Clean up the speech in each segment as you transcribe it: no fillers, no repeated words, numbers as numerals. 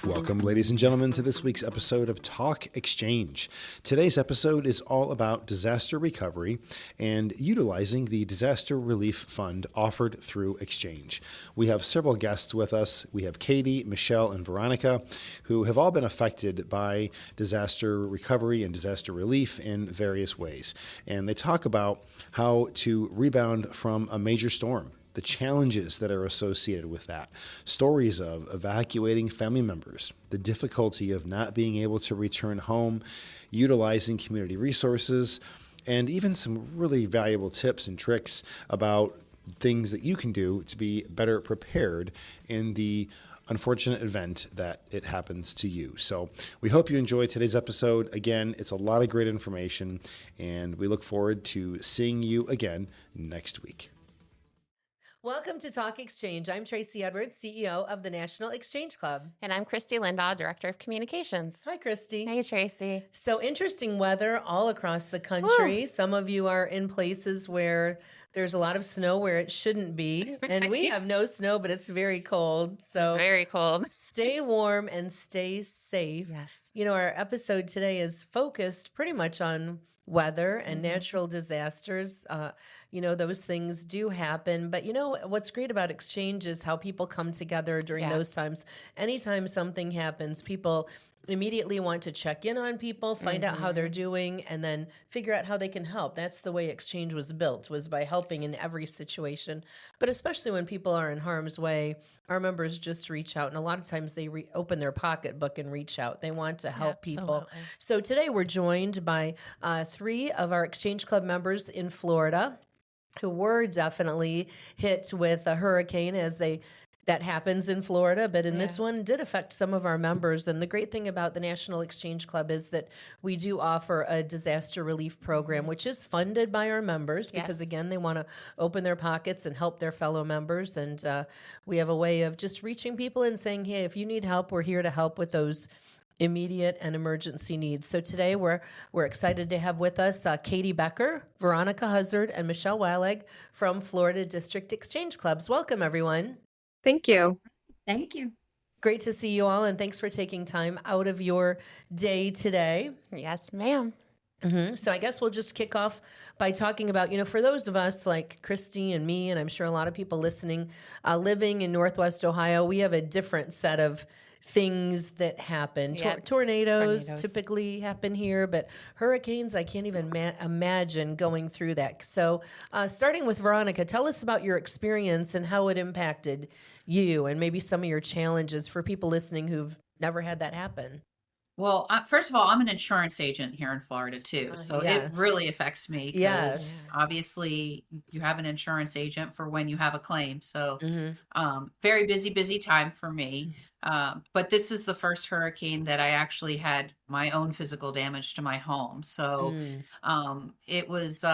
Welcome, ladies and gentlemen, to this week's episode of Talk Exchange. Today's episode is all about disaster recovery and utilizing the disaster relief fund offered through Exchange. We have several guests with us. We have Katie, Michelle, and Veronica, who have all been affected by disaster recovery and disaster relief in various ways. And they talk about how to rebound from a major storm, the challenges that are associated with that, stories of evacuating family members, the difficulty of not being able to return home, utilizing community resources, and even some really valuable tips and tricks about things that you can do to be better prepared in the unfortunate event that it happens to you. So we hope you enjoy today's episode. Again, it's a lot of great information, and we look forward to seeing you again next week. Welcome to Talk Exchange. I'm Tracey Edwards, CEO of the National Exchange Club. And I'm Kristie Lindahl, Director of Communications. Hi, Kristie. Hey, Tracey. So interesting weather all across the country. Woo. Some of you are in places where there's a lot of snow where it shouldn't be. And we have no snow, but it's very cold. So very cold. Stay warm and stay safe. Yes. You know, our episode today is focused pretty much on weather and natural disasters. You know, those things do happen. But you know, what's great about Exchange is how people come together during those times. Anytime something happens, people immediately want to check in on people, find out how they're doing, and then figure out how they can help. That's the way Exchange was built, was by helping in every situation. But especially when people are in harm's way, our members just reach out. And a lot of times they open their pocketbook and reach out. They want to help people. So today we're joined by 3 of our Exchange Club members in Florida who were definitely hit with a hurricane that happens in Florida, but in this one did affect some of our members. And the great thing about the National Exchange Club is that we do offer a disaster relief program, which is funded by our members because, again, they want to open their pockets and help their fellow members. And we have a way of just reaching people and saying, hey, if you need help, we're here to help with those immediate and emergency needs. So today we're excited to have with us Katie Becker, Veronica Huzzard, and Michelle Walag from Florida District Exchange Clubs. Welcome, everyone. Thank you. Thank you. Great to see you all, and thanks for taking time out of your day today. Yes, ma'am. So I guess we'll just kick off by talking about, you know, for those of us like Kristie and me, and I'm sure a lot of people listening, living in Northwest Ohio, we have a different set of things that happen. Tornadoes typically happen here, but hurricanes, I can't even imagine going through that. So starting with Veronica, tell us about your experience and how it impacted you and maybe some of your challenges for people listening who've never had that happen. Well, first of all, I'm an insurance agent here in Florida too, so it really affects me because obviously you have an insurance agent for when you have a claim. So very busy time for me. But this is the first hurricane that I actually had my own physical damage to my home. So it was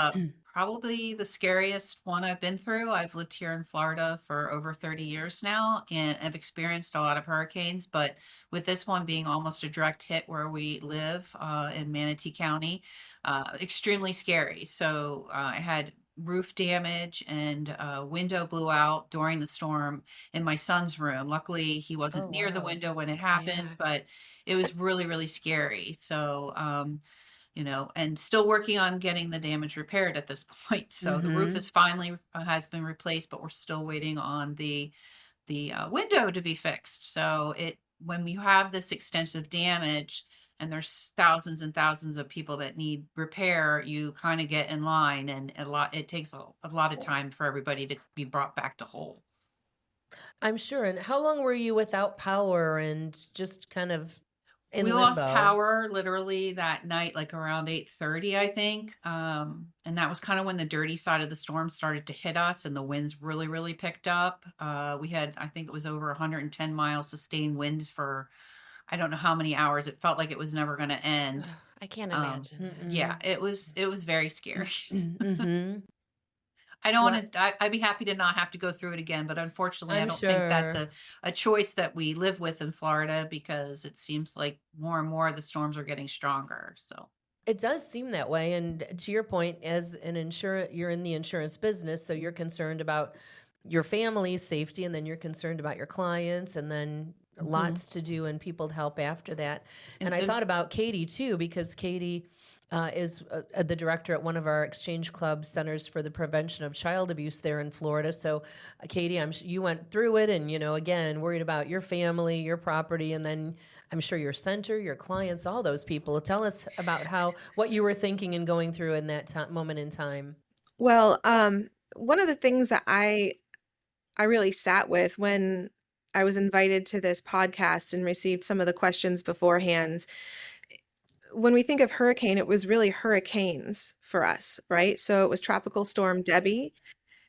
probably the scariest one I've been through. I've lived here in Florida for over 30 years now, and I've experienced a lot of hurricanes, but with this one being almost a direct hit where we live in Manatee County, extremely scary. So I had roof damage and a window blew out during the storm in my son's room. Luckily, he wasn't near the window when it happened, but it was really scary. So, you know, and still working on getting the damage repaired at this point. So the roof is finally has been replaced, but we're still waiting on the window to be fixed. So when you have this extensive damage and there's thousands and thousands of people that need repair, you kind of get in line, and it takes a lot of time for everybody to be brought back to whole. I'm sure. And how long were you without power and just kind of in we limbo? lost power literally that night, like around 8:30, I think. And that was kind of when the dirty side of the storm started to hit us and the winds really picked up. We had, I think it was over 110 miles sustained winds for, I don't know how many hours. It felt like it was never going to end. I can't imagine. Yeah, it was very scary. I don't want to, I'd be happy to not have to go through it again, but unfortunately, I don't think that's a choice that we live with in Florida, because it seems like more and more the storms are getting stronger. So it does seem that way. And to your point, as an insurance, you're in the insurance business, so you're concerned about your family's safety, and then you're concerned about your clients, and then lots to do and people to help after that. And I thought about Katie too, because Katie is the director at one of our Exchange Club Centers for the Prevention of Child Abuse there in Florida. So, Katie, you went through it, and again, worried about your family, your property, and then I'm sure your center, your clients, all those people. Tell us about what you were thinking and going through in that moment in time. Well, one of the things that I really sat with when I was invited to this podcast and received some of the questions beforehand. When we think of hurricane, it was really hurricanes for us, right? So it was Tropical Storm Debbie,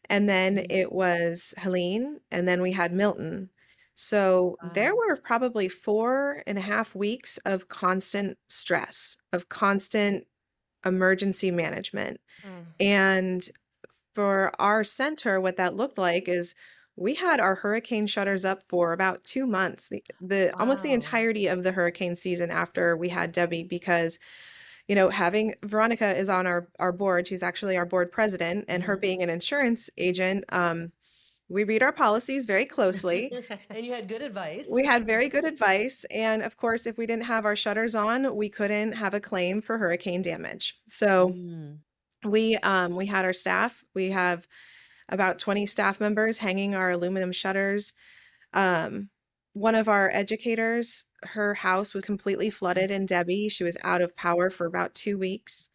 and then it was Helene, and then we had Milton. So there were probably 4.5 weeks of constant stress, of constant emergency management. And for our center, what that looked like is we had our hurricane shutters up for about 2 months, almost the entirety of the hurricane season after we had Debbie, because, having Veronica is on our board. She's actually our board president, and her being an insurance agent, we read our policies very closely. And you had good advice. We had very good advice. And of course, if we didn't have our shutters on, we couldn't have a claim for hurricane damage. So we had our staff. We have about 20 staff members hanging our aluminum shutters. One of our educators, her house was completely flooded in Debbie. She was out of power for about 2 weeks.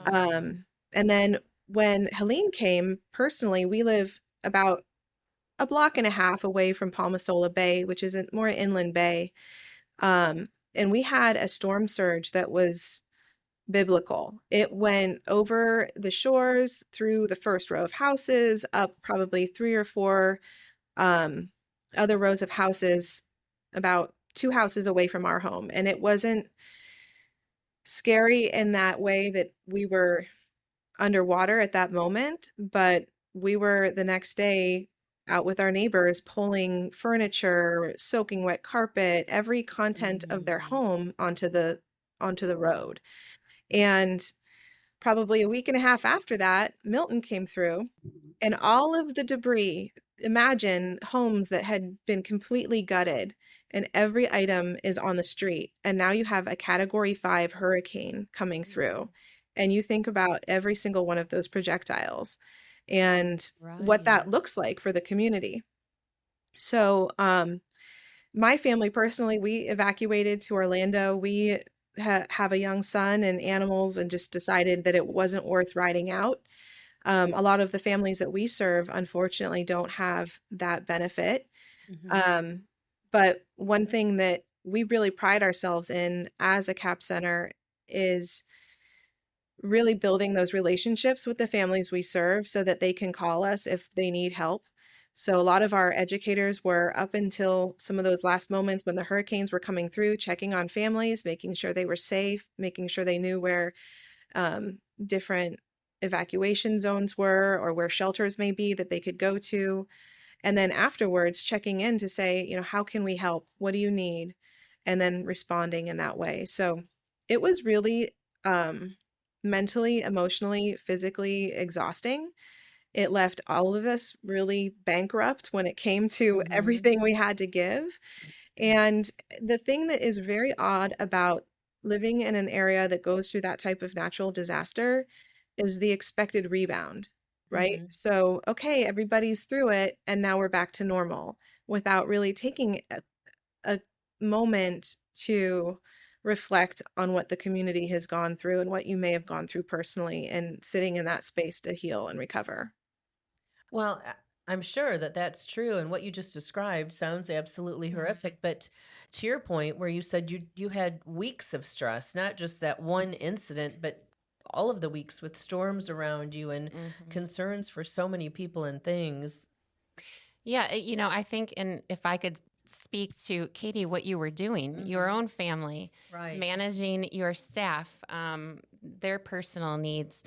And then when Helene came, personally, we live about a block and a half away from Palmasola Bay, which is a more inland bay. And we had a storm surge that was biblical. It went over the shores, through the first row of houses, up probably 3 or 4 other rows of houses, about 2 houses away from our home. And it wasn't scary in that way that we were underwater at that moment, but we were the next day out with our neighbors pulling furniture, soaking wet carpet, every content of their home onto the road. And probably a week and a half after that, Milton came through, and all of the debris, imagine homes that had been completely gutted, and every item is on the street. And now you have a Category 5 hurricane coming through, and you think about every single one of those projectiles and what that looks like for the community. So my family personally, we evacuated to Orlando. We have a young son and animals, and just decided that it wasn't worth riding out. A lot of the families that we serve, unfortunately, don't have that benefit. But one thing that we really pride ourselves in as a CAP center is really building those relationships with the families we serve so that they can call us if they need help. So a lot of our educators were, up until some of those last moments when the hurricanes were coming through, checking on families, making sure they were safe, making sure they knew where different evacuation zones were, or where shelters may be that they could go to. And then afterwards, checking in to say, how can we help? What do you need? And then responding in that way. So it was really mentally, emotionally, physically exhausting. It left all of us really bankrupt when it came to everything we had to give. And the thing that is very odd about living in an area that goes through that type of natural disaster is the expected rebound, right? So, okay, everybody's through it, and now we're back to normal, without really taking a moment to reflect on what the community has gone through and what you may have gone through personally, and sitting in that space to heal and recover. Well, I'm sure that that's true. And what you just described sounds absolutely horrific. But to your point, where you said you had weeks of stress, not just that one incident, but all of the weeks with storms around you and concerns for so many people and things. Yeah, I think, and if I could speak to, Katie, what you were doing, your own family, managing your staff, their personal needs.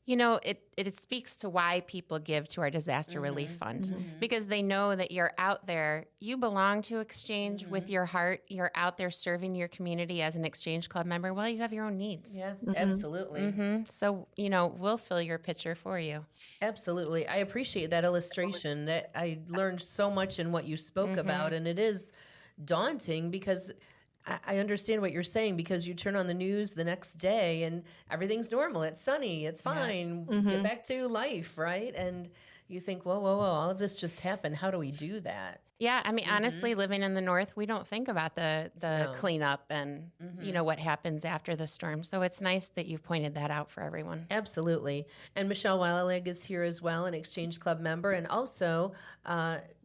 It speaks to why people give to our disaster relief fund, because they know that you're out there, you belong to Exchange with your heart. You're out there serving your community as an Exchange Club member. Well, you have your own needs. Yeah, absolutely. So, we'll fill your pitcher for you. Absolutely. I appreciate that illustration. That I learned so much in what you spoke about, and it is daunting because I understand what you're saying, because you turn on the news the next day and everything's normal. It's sunny. It's fine. Get back to life, right? And you think, whoa, all of this just happened. How do we do that? Yeah, I mean, honestly, living in the North, we don't think about the cleanup and, what happens after the storm. So it's nice that you've pointed that out for everyone. Absolutely. And Michelle Walag is here as well, an Exchange Club member, and also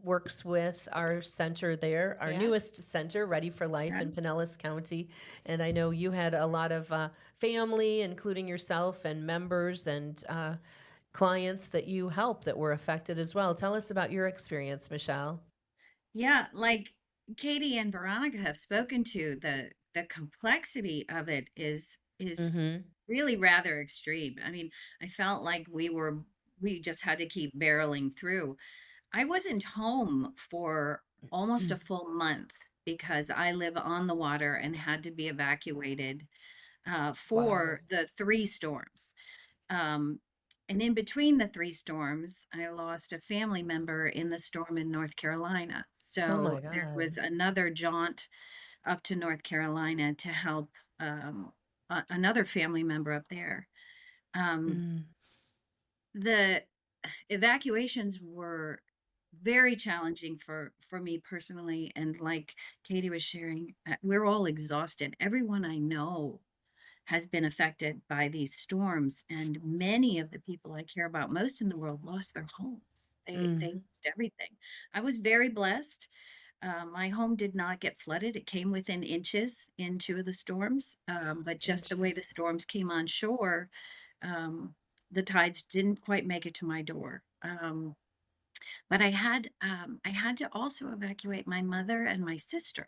works with our center there, our newest center, Ready for Life in Pinellas County. And I know you had a lot of family, including yourself and members and clients that you help that were affected as well. Tell us about your experience, Michelle. Yeah, like Katie and Veronica have spoken to, the complexity of it is really rather extreme. I mean, I felt like we just had to keep barreling through. I wasn't home for almost a full month because I live on the water and had to be evacuated for the 3 storms. And in between the 3 storms, I lost a family member in the storm in North Carolina. So there was another jaunt up to North Carolina to help another family member up there. The evacuations were very challenging for me personally. And like Katie was sharing, we're all exhausted. Everyone I know has been affected by these storms, and many of the people I care about most in the world lost their homes. They lost everything. I was very blessed. My home did not get flooded. It came within inches in 2 of the storms, but just the way the storms came on shore, the tides didn't quite make it to my door. But I had to also evacuate my mother and my sister.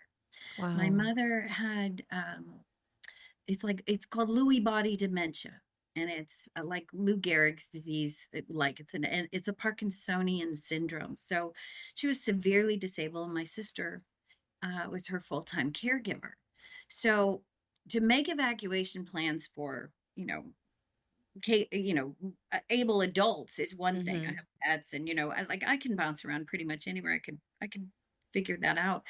Wow. My mother had it's called Lewy body dementia, and it's like Lou Gehrig's disease. It's a Parkinsonian syndrome. So she was severely disabled, and my sister was her full-time caregiver. So to make evacuation plans for able adults is one thing. I have pets, and I can bounce around pretty much anywhere. I could figure that out,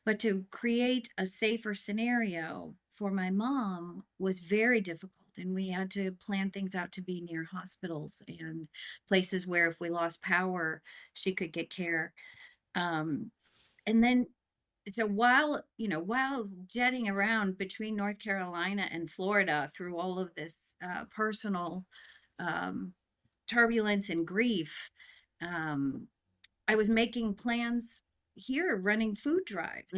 but to create a safer scenario for my mom was very difficult, and we had to plan things out to be near hospitals and places where if we lost power, she could get care. And then, so while jetting around between North Carolina and Florida through all of this personal turbulence and grief, I was making plans here, running food drives,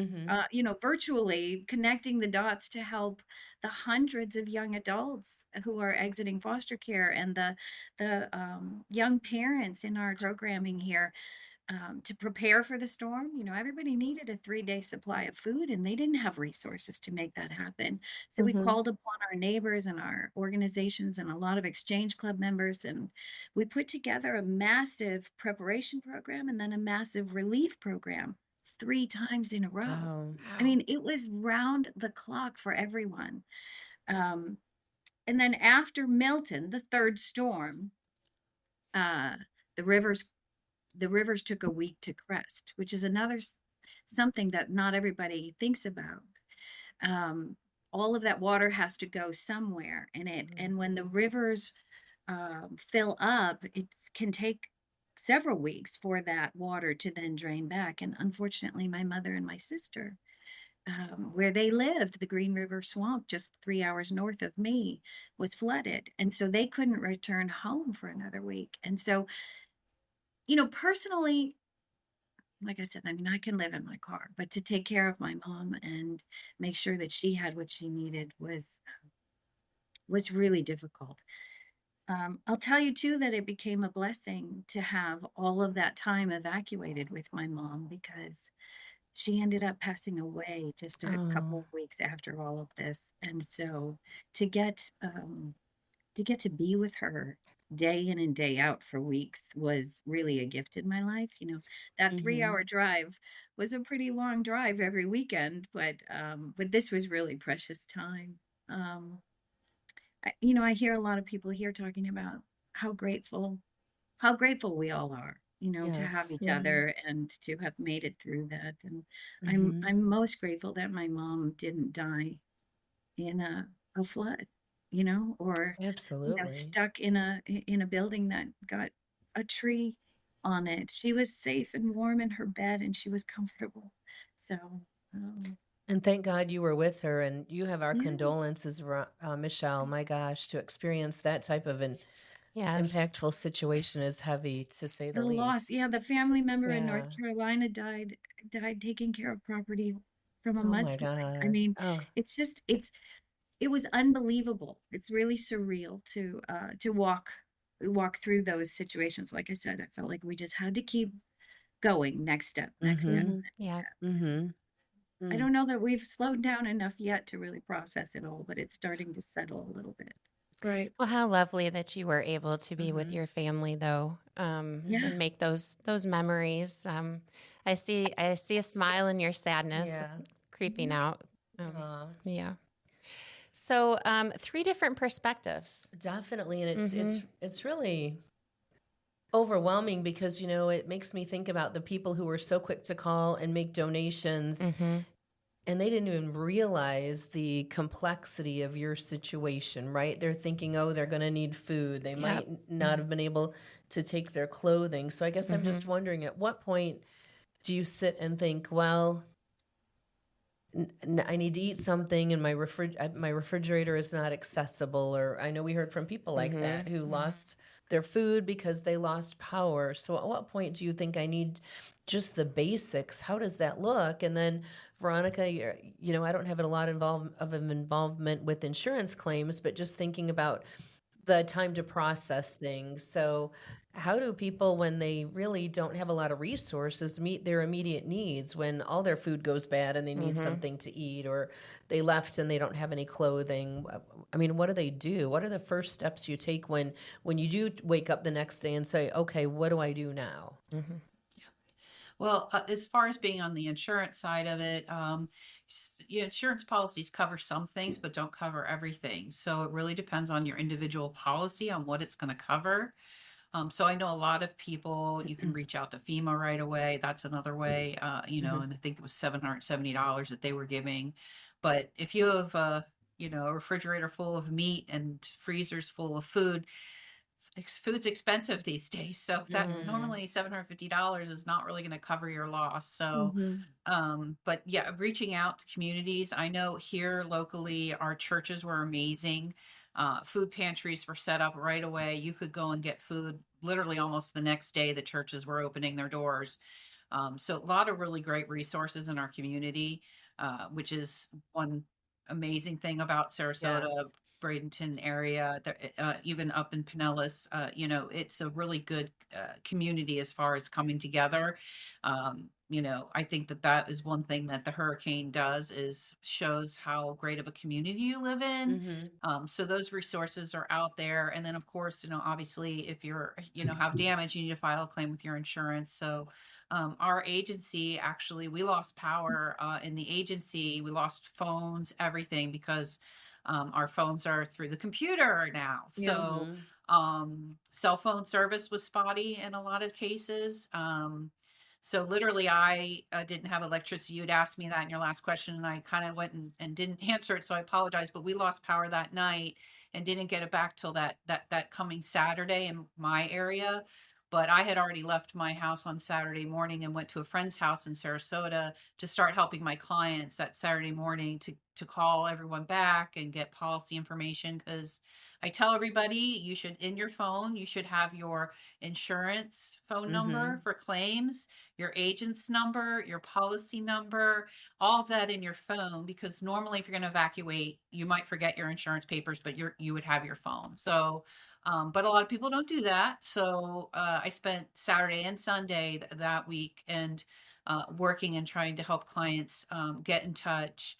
virtually connecting the dots to help the hundreds of young adults who are exiting foster care and the young parents in our programming here, to prepare for the storm. Everybody needed a 3-day supply of food, and they didn't have resources to make that happen. So we called upon our neighbors and our organizations and a lot of Exchange Club members, and we put together a massive preparation program and then a massive relief program 3 times in a row. Wow. I mean, it was round the clock for everyone. And then after Milton, the 3rd storm, the rivers took a week to crest, which is another something that not everybody thinks about. All of that water has to go somewhere, and when the rivers fill up, it can take several weeks for that water to then drain back. And unfortunately, my mother and my sister, where they lived, the Green River Swamp, just 3 hours north of me, was flooded, and so they couldn't return home for another week. And so, personally, like I said, I mean, I can live in my car, but to take care of my mom and make sure that she had what she needed was really difficult. I'll tell you too that it became a blessing to have all of that time evacuated with my mom, because she ended up passing away just a couple of weeks after all of this. And so to get to be with her day in and day out for weeks was really a gift in my life. That 3-hour drive was a pretty long drive every weekend, but this was really precious time. I hear a lot of people here talking about how grateful we all are, to have Yes. each other and to have made it through that. And I'm most grateful that my mom didn't die in a flood, or Absolutely. stuck in a building that got a tree on it. She was safe and warm in her bed, and she was comfortable. So, And thank God you were with her, and you have our yeah. condolences, Michelle. My gosh, to experience that type of an Yes. impactful situation is heavy, to say the The loss. least. Yeah, the family member in North Yeah. Carolina died taking care of property from a Oh my mudslide. I God. mean, Oh, it was unbelievable. It's really surreal to walk through those situations. Like I said, I felt like we just had to keep going. Next step, next step, next Yeah. step. I don't know that we've slowed down enough yet to really process it all, but it's starting to settle a little bit. Right. Well, how lovely that you were able to be with your family, though, Yeah. and make those memories. I see a smile in your sadness Yeah. creeping out. Aw. Yeah. So, 3 different perspectives. Definitely, and it's really overwhelming because it makes me think about the people who were so quick to call and make donations, and they didn't even realize the complexity of your situation, right? They're thinking, oh, they're going to need food. They might not have been able to take their clothing. So I guess I'm just wondering, at what point do you sit and think, well, I need to eat something, and my refrigerator is not accessible? Or I know we heard from people like that who lost their food because they lost power. So at what point do you think I need just the basics? How does that look? And then Veronica, I don't have a lot of involvement with insurance claims, but just thinking about the time to process things. So how do people, when they really don't have a lot of resources, meet their immediate needs when all their food goes bad and they need something to eat, or they left and they don't have any clothing? I mean, what do they do? What are the first steps you take when you do wake up the next day and say, okay, what do I do now? Well, as far as being on the insurance side of it, insurance policies cover some things, but don't cover everything. So it really depends on your individual policy on what it's going to cover. So I know a lot of people, you can reach out to FEMA right away. That's another way, and I think it was $770 that they were giving. But if you have, a refrigerator full of meat and freezers full of food, food's expensive these days. So that normally $750 is not really going to cover your loss. So, but yeah, reaching out to communities. I know here locally, our churches were amazing. Food pantries were set up right away. You could go and get food literally almost the next day the churches were opening their doors. So a lot of really great resources in our community, which is one amazing thing about Sarasota. Yes. Bradenton area, even up in Pinellas, it's a really good community as far as coming together. I think that is one thing that the hurricane does, is shows how great of a community you live in. So those resources are out there. And then of course, obviously if you're, have damage, you need to file a claim with your insurance. So our agency, actually, we lost power in the agency. We lost phones, everything, because our phones are through the computer now. So cell phone service was spotty in a lot of cases. So literally I didn't have electricity. You'd asked me that in your last question, and I kind of went and didn't answer it. So I apologize, but we lost power that night and didn't get it back till that coming Saturday in my area. But I had already left my house on Saturday morning and went to a friend's house in Sarasota to start helping my clients that Saturday morning to call everyone back and get policy information. Because I tell everybody, you should, in your phone, you should have your insurance phone number for claims, your agent's number, your policy number, all of that in your phone. Because normally if you're going to evacuate, you might forget your insurance papers, but you would have your phone. So but a lot of people don't do that. So I spent Saturday and Sunday that week and working and trying to help clients get in touch.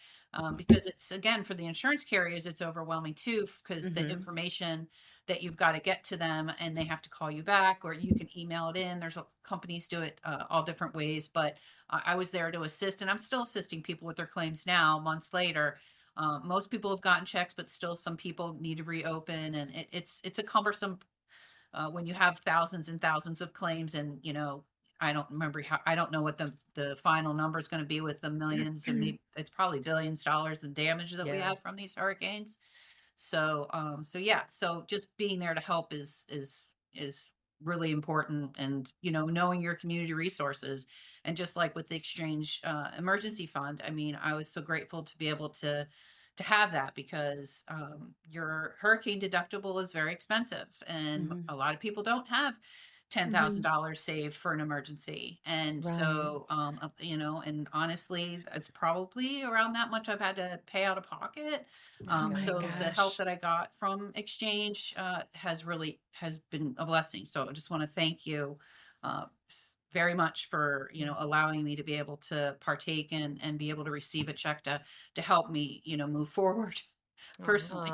because it's, again, for the insurance carriers, it's overwhelming too, because the information that you've got to get to them, and they have to call you back, or you can email it in. There's companies do it all different ways, but I was there to assist, and I'm still assisting people with their claims now, months later. Most people have gotten checks, but still some people need to reopen, and it's a cumbersome when you have thousands and thousands of claims, and I don't know what the final number is going to be with the millions, and maybe it's probably billions of dollars in damage that we have from these hurricanes. So just being there to help is really important, and knowing your community resources, and just like with the Exchange emergency fund, I mean, I was so grateful to be able to have that, because your hurricane deductible is very expensive, and a lot of people don't have $10,000 saved for an emergency. And so, and honestly, it's probably around that much I've had to pay out of pocket. So the help that I got from Exchange has been a blessing. So I just want to thank you very much for, allowing me to be able to partake and be able to receive a check to help me, move forward personally.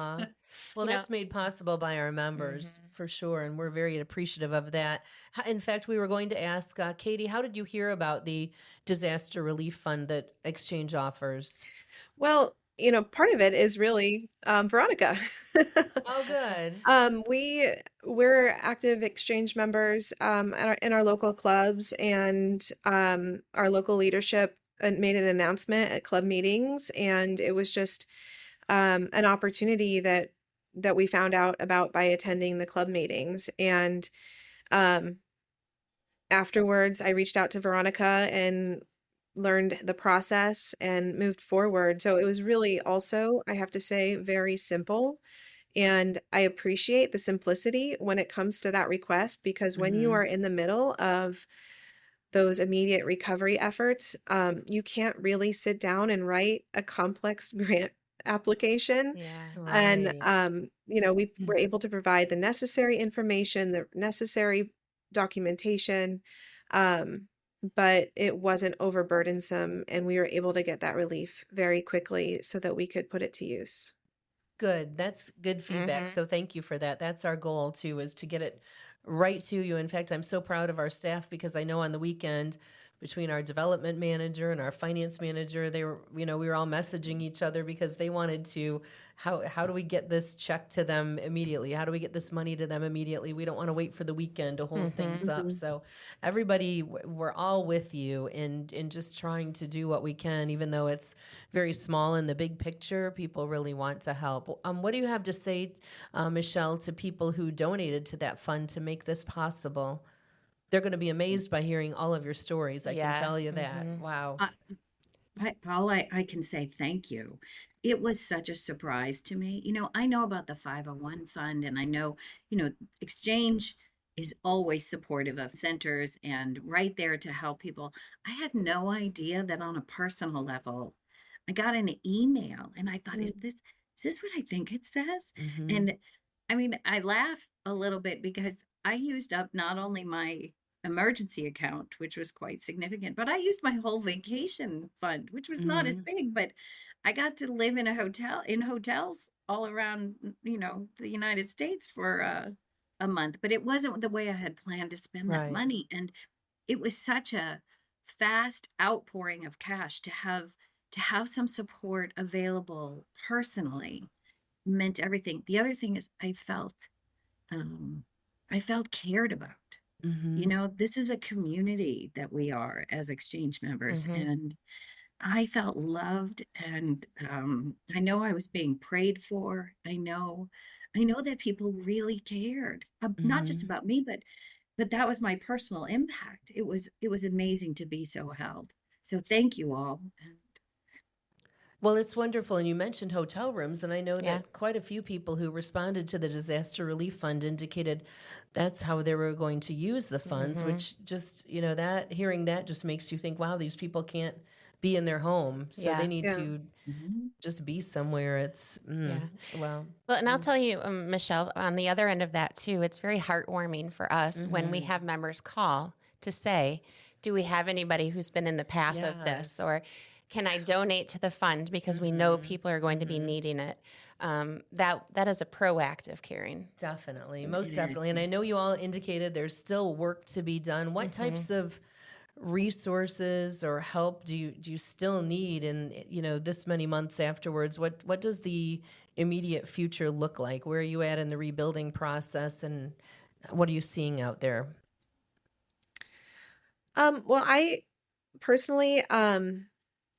Well, that's made possible by our members for sure, and we're very appreciative of that. In fact, we were going to ask Katie, how did you hear about the disaster relief fund that Exchange offers? Well, part of it is really Veronica. Oh, good. We're active Exchange members in our local clubs, and our local leadership made an announcement at club meetings, and it was just an opportunity that we found out about by attending the club meetings. And afterwards, I reached out to Veronica and learned the process and moved forward. So it was really also, I have to say, very simple. And I appreciate the simplicity when it comes to that request, because when you are in the middle of those immediate recovery efforts, you can't really sit down and write a complex grant application. And we were able to provide the necessary information, the necessary documentation, but it wasn't overburdensome, and we were able to get that relief very quickly so that we could put it to use. Good. That's good feedback. So thank you for that. That's our goal too, is to get it right to you. In fact, I'm so proud of our staff, because I know on the weekend, between our development manager and our finance manager, they were, we were all messaging each other, because they wanted to, how do we get this check to them immediately? How do we get this money to them immediately? We don't want to wait for the weekend to hold things up. So everybody, we're all with you in just trying to do what we can, even though it's very small in the big picture. People really want to help. What do you have to say, Michelle, to people who donated to that fund to make this possible? They're going to be amazed by hearing all of your stories. I can tell you that. Wow. I can say thank you. It was such a surprise to me. I know about the 501 fund, and I know, Exchange is always supportive of centers and right there to help people. I had no idea that on a personal level, I got an email, and I thought, is this what I think it says? And I mean, I laugh a little bit, because I used up not only my emergency account, which was quite significant, but I used my whole vacation fund, which was not as big, but I got to live in hotels all around, the United States for a month, but it wasn't the way I had planned to spend that money. And it was such a fast outpouring of cash to have some support available personally meant everything. The other thing is I felt cared about. This is a community that we are as Exchange members, and I felt loved, and I know I was being prayed for. I know that people really cared, not just about me, but that was my personal impact. It was amazing to be so held. So thank you all. Well, it's wonderful. And you mentioned hotel rooms, and I know that quite a few people who responded to the Disaster Relief Fund indicated that's how they were going to use the funds, which just, that hearing that just makes you think, wow, these people can't be in their home. So they need to just be somewhere. It's, well. Well, and I'll tell you, Michelle, on the other end of that too, it's very heartwarming for us when we have members call to say, do we have anybody who's been in the path of this? Or, can I donate to the fund because we know people are going to be needing it? That is a proactive caring. Definitely, most definitely. And I know you all indicated there's still work to be done. What types of resources or help do you still need in this many months afterwards? What does the immediate future look like? Where are you at in the rebuilding process, and what are you seeing out there? Well, I personally,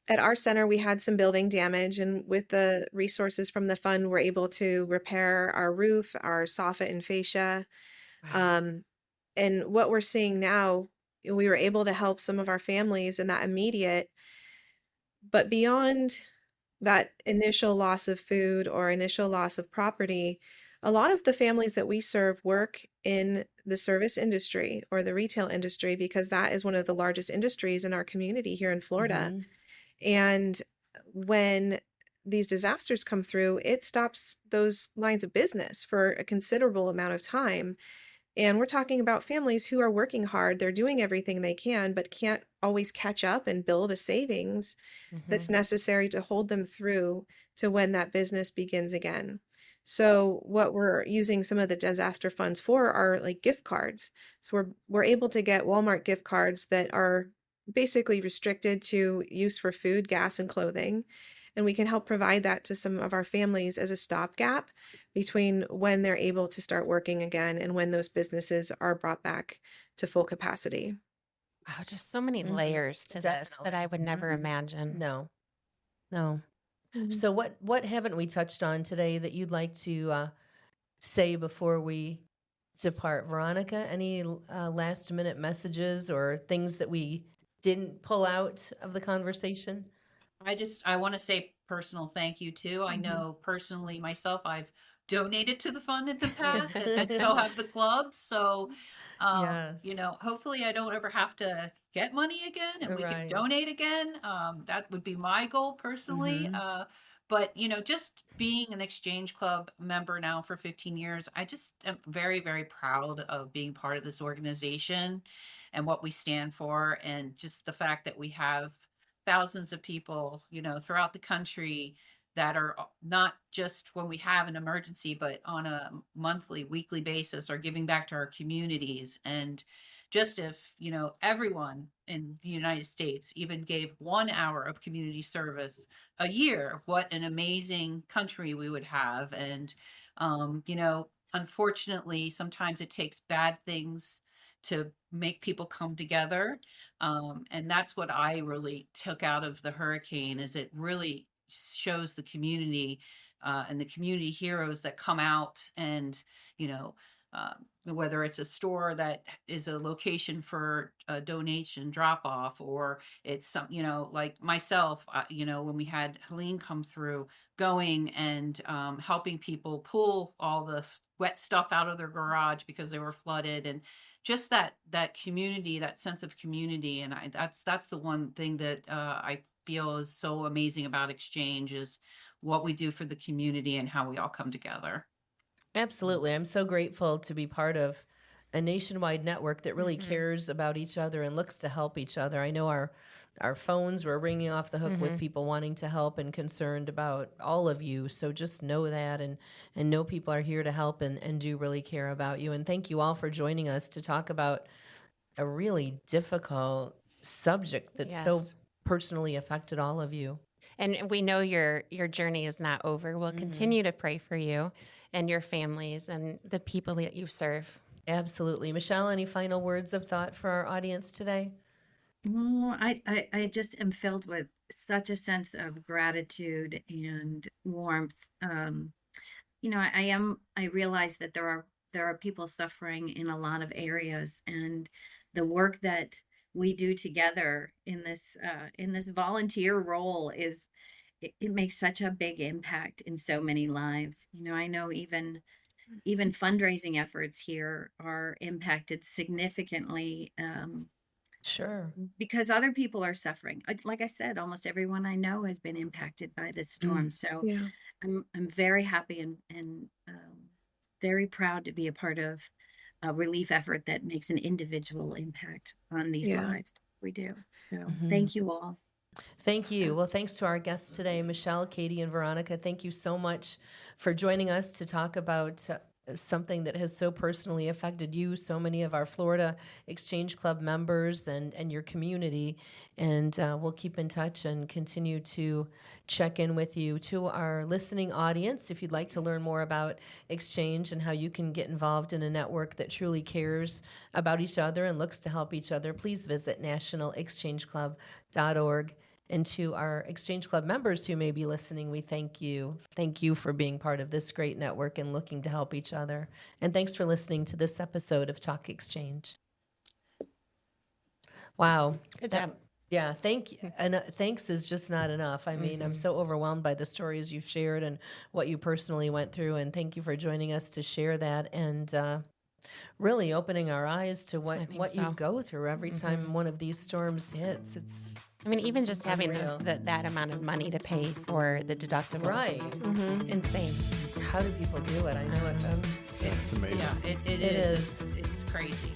at our center, we had some building damage, and with the resources from the fund, we're able to repair our roof, our soffit and fascia. And what we're seeing now, we were able to help some of our families in that immediate, but beyond that initial loss of food or initial loss of property, a lot of the families that we serve work in the service industry or the retail industry, because that is one of the largest industries in our community here in Florida. And when these disasters come through, it stops those lines of business for a considerable amount of time. And we're talking about families who are working hard. They're doing everything they can, but can't always catch up and build a savings that's necessary to hold them through to when that business begins again. So what we're using some of the disaster funds for are like gift cards. So we're able to get Walmart gift cards that are basically restricted to use for food, gas, and clothing. And we can help provide that to some of our families as a stopgap between when they're able to start working again and when those businesses are brought back to full capacity. Wow, just so many layers to this that I would never imagine. No. So what haven't we touched on today that you'd like to say before we depart? Veronica, any last minute messages or things that we didn't pull out of the conversation? I want to say personal thank you too. I know personally myself, I've donated to the fund in the past, and so have the clubs. So, hopefully I don't ever have to get money again, and we can donate again. That would be my goal personally. But just being an Exchange Club member now for 15 years, I just am very, very proud of being part of this organization and what we stand for, and just the fact that we have thousands of people, throughout the country that are not just when we have an emergency, but on a monthly, weekly basis are giving back to our communities. And just if, everyone in the United States even gave 1 hour of community service a year, what an amazing country we would have. And, unfortunately, sometimes it takes bad things to make people come together. And that's what I really took out of the hurricane, is it really shows the community and the community heroes that come out, and, whether it's a store that is a location for a donation drop off, or it's some, like myself, when we had Helene come through, going and helping people pull all the wet stuff out of their garage because they were flooded, and just that community, that sense of community. And that's the one thing that I feel is so amazing about Exchange, is what we do for the community and how we all come together. Absolutely. I'm so grateful to be part of a nationwide network that really cares about each other and looks to help each other. I know our phones were ringing off the hook with people wanting to help and concerned about all of you. So just know that, and know people are here to help and do really care about you. And thank you all for joining us to talk about a really difficult subject that so personally affected all of you. And we know your journey is not over. We'll continue to pray for you and your families and the people that you serve. Absolutely. Michelle, any final words of thought for our audience today? Oh, I just am filled with such a sense of gratitude and warmth. I realize that there are people suffering in a lot of areas, and the work that we do together in this volunteer role it makes such a big impact in so many lives. I know even fundraising efforts here are impacted significantly. Sure. Because other people are suffering. Like I said, almost everyone I know has been impacted by this storm. So I'm very happy and very proud to be a part of a relief effort that makes an individual impact on these lives. We do. So thank you all. Thank you. Well, thanks to our guests today, Michelle, Katie, and Veronica. Thank you so much for joining us to talk about something that has so personally affected you, so many of our Florida Exchange Club members and your community. And we'll keep in touch and continue to check in with you. To our listening audience, if you'd like to learn more about Exchange and how you can get involved in a network that truly cares about each other and looks to help each other, please visit nationalexchangeclub.org. And to our Exchange Club members who may be listening, we thank you. Thank you for being part of this great network and looking to help each other. And thanks for listening to this episode of Talk Exchange. Wow. Good job. Yeah, thank you. And thanks is just not enough. I mean, I'm so overwhelmed by the stories you've shared and what you personally went through. And thank you for joining us to share that and really opening our eyes to what you go through every time one of these storms hits. It's even just having that amount of money to pay for the deductible. Right. Insane. How do people do it? I know it. It's amazing. Yeah, it is. It's crazy.